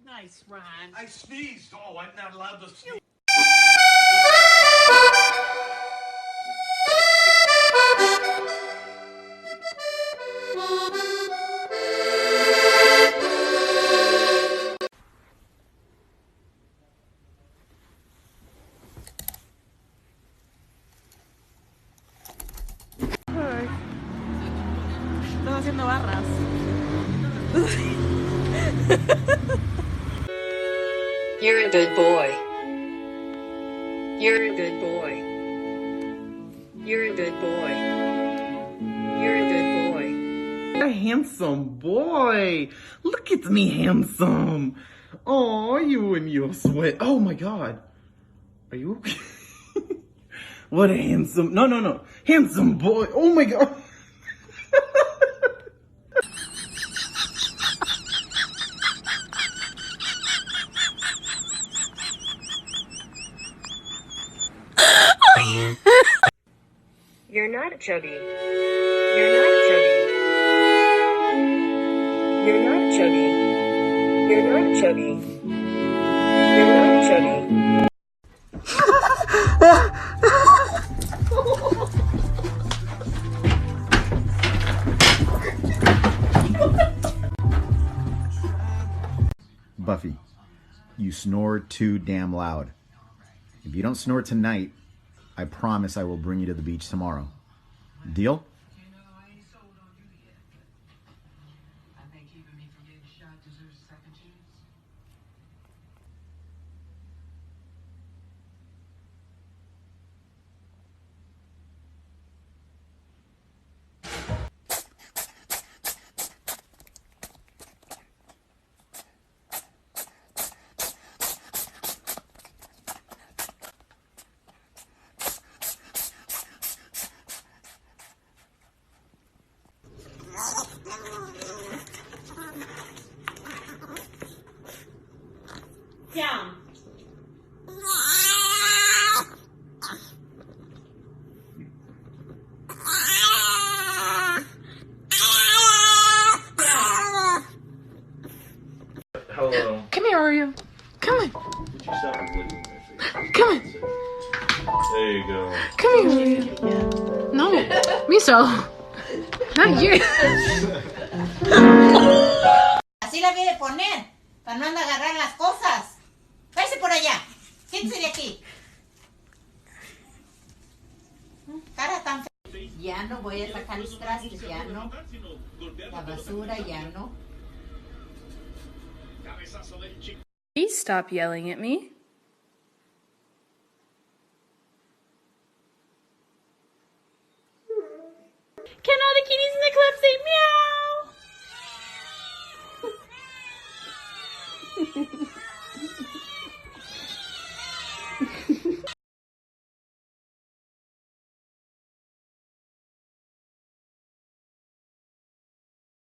Nice, Ron. I sneezed. Oh, I'm not allowed to sneeze. Estás haciendo barras. You're a good boy. You're a good boy. You're a good boy. You're a good boy. A handsome boy. Look at me, handsome. Oh, you and your sweat. Oh my God. Are you okay? What a handsome. No. Handsome boy. Oh my God. You're not chubby. You're not chubby. You're not chubby. You're not chubby. You're not chubby. Buffy, you snore too damn loud. If you don't snore tonight, I promise I will bring you to the beach tomorrow. Deal? Down. Hello. Come here, Oreo. Come on. Would you stop licking my face? Come on. There you go. Come here, Oreo. No. Miso. Not you. Así la debe poner, para no andar a agarrar las cosas. Váyase por allá. Siéntese de aquí. Cara tan fea. Ya no voy a sacar los trastes, ya no. La basura, ya no. Please stop yelling at me. Can all the kitties in the club say meow?